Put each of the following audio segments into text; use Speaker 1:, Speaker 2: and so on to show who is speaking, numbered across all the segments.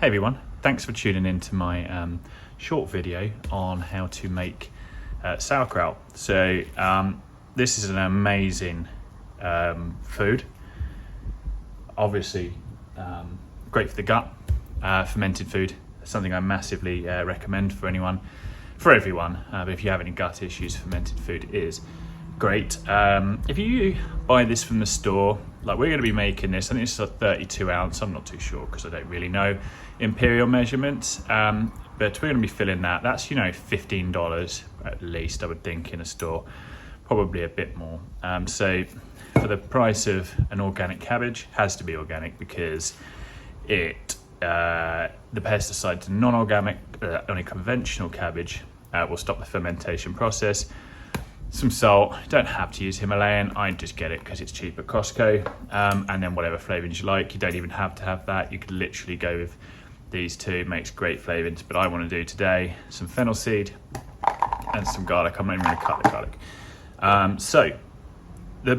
Speaker 1: Hey everyone, thanks for tuning in to my short video on how to make sauerkraut. So this is an amazing food, obviously great for the gut, fermented food, something I massively recommend for everyone, but if you have any gut issues, fermented food is great. If you buy this from the store, like we're going to be making this, I think it's a 32 ounce, I'm not too sure because I don't really know imperial measurements, but we're going to be filling that. That's, $15 at least, I would think, in a store, probably a bit more. So for the price of an organic cabbage, has to be organic because the pesticides non-organic, only conventional cabbage will stop the fermentation process. Some salt, don't have to use Himalayan, I just get it because it's cheap at Costco, and then whatever flavourings you like. You don't even have to have that, you could literally go with these two, it makes great flavourings. But I want to do today some fennel seed and some garlic. I'm not even going to cut the garlic. So a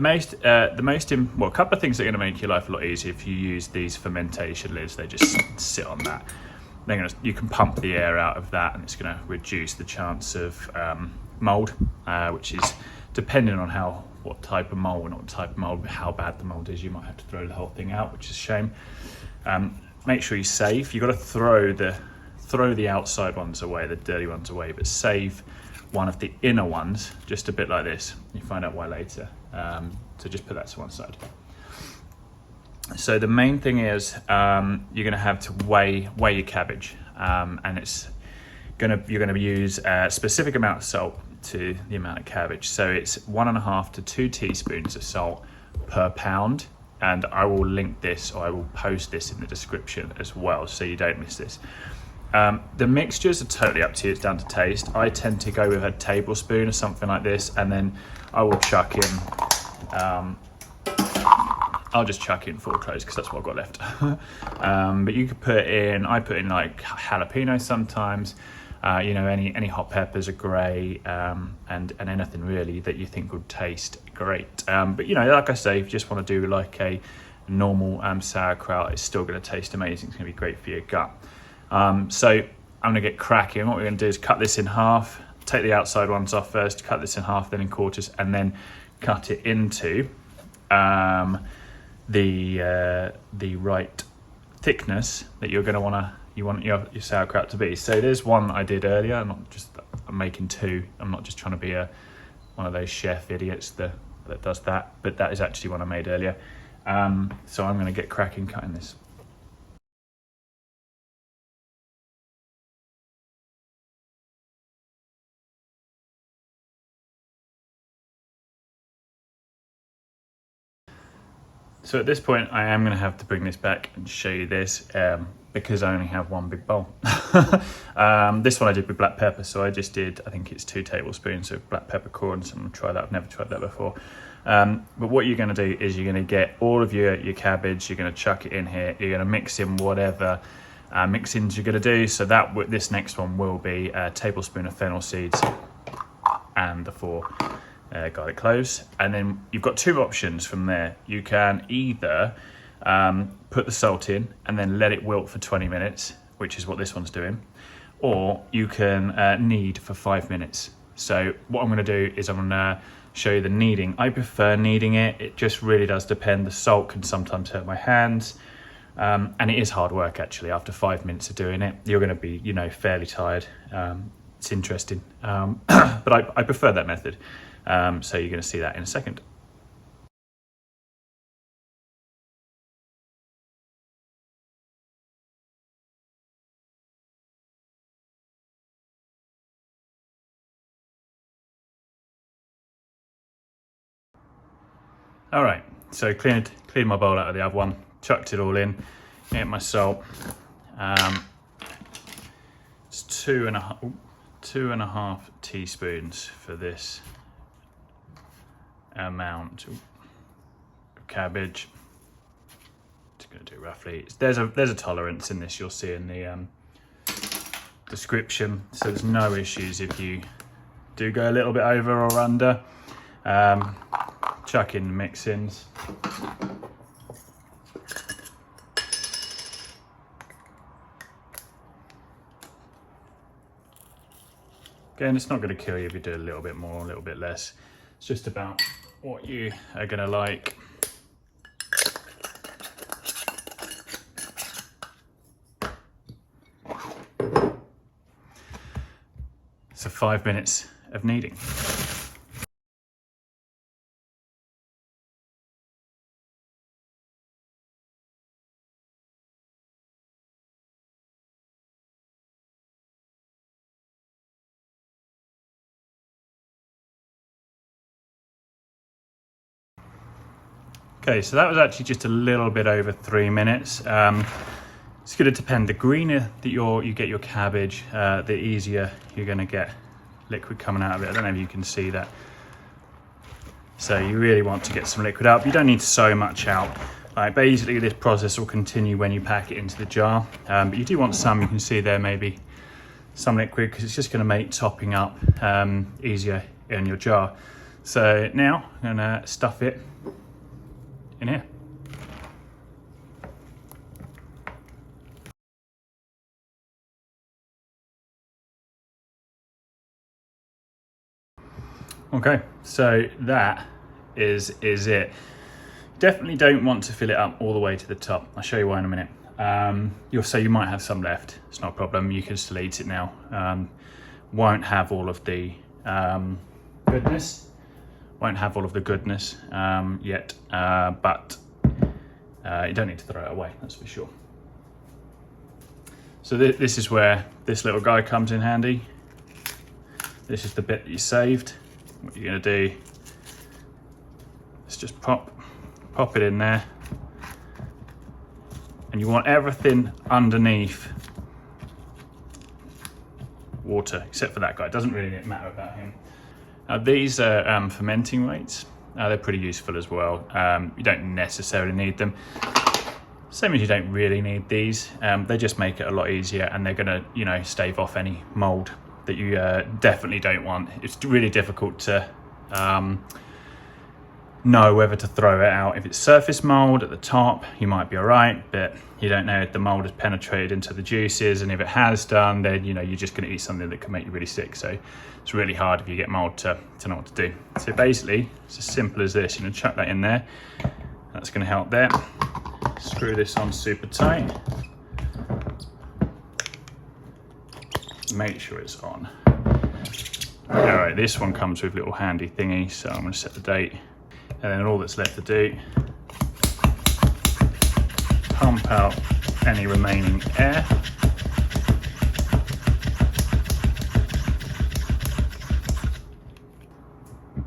Speaker 1: couple of things that are going to make your life a lot easier if you use these fermentation lids. They just sit on that. You can pump the air out of that, and it's going to reduce the chance of mold, which is depending on what type of mold, how bad the mold is. You might have to throw the whole thing out, which is a shame. Make sure you save. You've got to throw the outside ones away, the dirty ones away, but save one of the inner ones, just a bit like this. You find out why later. So just put that to one side. So the main thing is you're going to have to weigh your cabbage, and you're going to use a specific amount of salt to the amount of cabbage. So it's 1.5 to 2 teaspoons of salt per pound, and I will link this, or I will post this in the description as well, so you don't miss this. The mixtures are totally up to you, it's down to taste. I tend to go with a tablespoon or something like this, and then I will chuck in I'll just chuck in 4 cloves because that's what I've got left. But you could I put in like jalapeno sometimes, any hot peppers are great, and anything really that you think would taste great. But like I say, if you just want to do like a normal sauerkraut, it's still going to taste amazing. It's going to be great for your gut. So I'm going to get cracking. What we're going to do is cut this in half, take the outside ones off first, cut this in half, then in quarters, and then cut it into the right thickness that you want your sauerkraut to be. So there's one I did earlier. I'm making 2. I'm not just trying to be one of those chef idiots that does that, but that is actually one I made earlier. So I'm going to get cracking cutting this. So at this point, I am going to have to bring this back and show you this because I only have one big bowl. This one I did with black pepper, so I just did, I think it's 2 tablespoons of black peppercorns. I'm going to try that. I've never tried that before. But what you're going to do is you're going to get all of your cabbage, you're going to chuck it in here, you're going to mix in whatever mix-ins you're going to do. So this next one will be a tablespoon of fennel seeds and the 4 garlic cloves, and then you've got 2 options from there. You can either put the salt in and then let it wilt for 20 minutes, which is what this one's doing, or you can knead for 5 minutes. So what I'm going to do is I'm going to show you the kneading. I prefer kneading it. It just really does depend. The salt can sometimes hurt my hands, and it is hard work actually. After 5 minutes of doing it, you're going to be fairly tired. It's interesting, but I prefer that method. So you're going to see that in a second. All right, so cleared my bowl out of the other one, chucked it all in, get my salt. It's 2.5 teaspoons for this amount of cabbage. It's going to do roughly. There's a tolerance in this. You'll see in the description. So there's no issues if you do go a little bit over or under. Chuck in the mix-ins. Again, it's not going to kill you if you do a little bit more, a little bit less. It's just about what you are going to like. So 5 minutes of kneading. Okay, so that was actually just a little bit over 3 minutes. It's going to depend. The greener that you get your cabbage, the easier you're going to get liquid coming out of it. I don't know if you can see that. So you really want to get some liquid out. But you don't need so much out. Like basically, this process will continue when you pack it into the jar. But you do want some. You can see there maybe some liquid because it's just going to make topping up easier in your jar. So now I'm going to stuff it in here. Okay, so that is it. Definitely don't want to fill it up all the way to the top. I'll show you why in a minute. You might have some left. It's not a problem. You can still eat it now. Won't have all of the goodness. Won't have all of the goodness yet, but you don't need to throw it away, that's for sure. So this is where this little guy comes in handy. This is the bit that you saved. What you're going to do is just pop it in there, and you want everything underneath water, except for that guy. It doesn't really matter about him. Now these are fermenting weights. They're pretty useful as well. You don't necessarily need them. Same as you don't really need these. They just make it a lot easier, and they're gonna, stave off any mold that you definitely don't want. It's really difficult to know whether to throw it out. If it's surface mold at the top, you might be all right, but you don't know if the mold has penetrated into the juices, and if it has done, then you're just going to eat something that can make you really sick. So it's really hard if you get mold to know what to do. So basically, it's as simple as this. You're going to chuck that in there. That's going to help there. Screw this on super tight. Make sure it's on. All right, this one comes with a little handy thingy, so I'm going to set the date. And then all that's left to do, pump out any remaining air.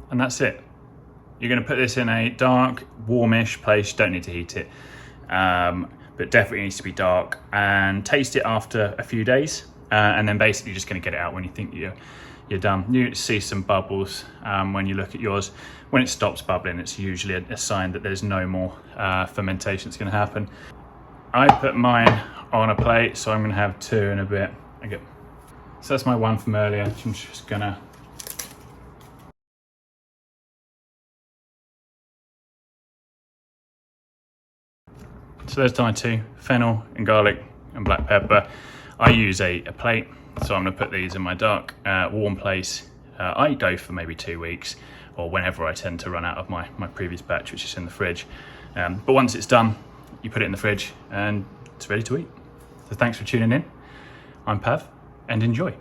Speaker 1: And that's it. You're going to put this in a dark, warmish place. You don't need to heat it, but definitely needs to be dark. And taste it after a few days, and then basically just going to get it out when you think you're done. You see some bubbles when you look at yours. When it stops bubbling, it's usually a sign that there's no more fermentation that's going to happen. I put mine on a plate, so I'm going to have 2 in a bit. Okay. So that's my one from earlier. I'm just going to So there's my 2, fennel and garlic and black pepper. I use a plate, so I'm going to put these in my dark, warm place. I go for maybe 2 weeks, or whenever I tend to run out of my previous batch, which is in the fridge. But once it's done, you put it in the fridge and it's ready to eat. So thanks for tuning in. I'm Pav, and enjoy.